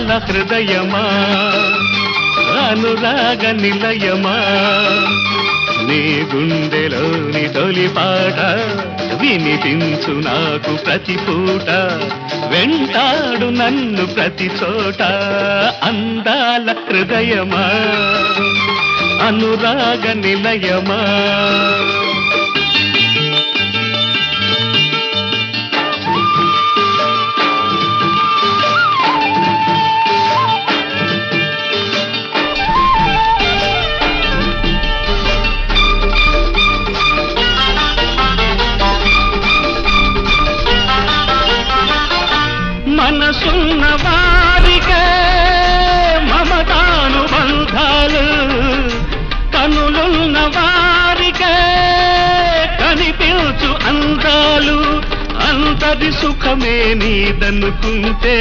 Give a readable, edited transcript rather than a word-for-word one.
అందాల హృదయమా అనురాగ నిలయమా నీ గుండెలోని తొలి పాట వినిపించు నాకు ప్రతి పూట వెంటాడు నన్ను ప్రతి చోట అందాల హృదయమా అనురాగ నిలయమా మనసున్న వారికే మమతానుబంధాలు కనులున్న వారికే కనిపించు అందాలు అంతది సుఖమే నీదనుకుంటే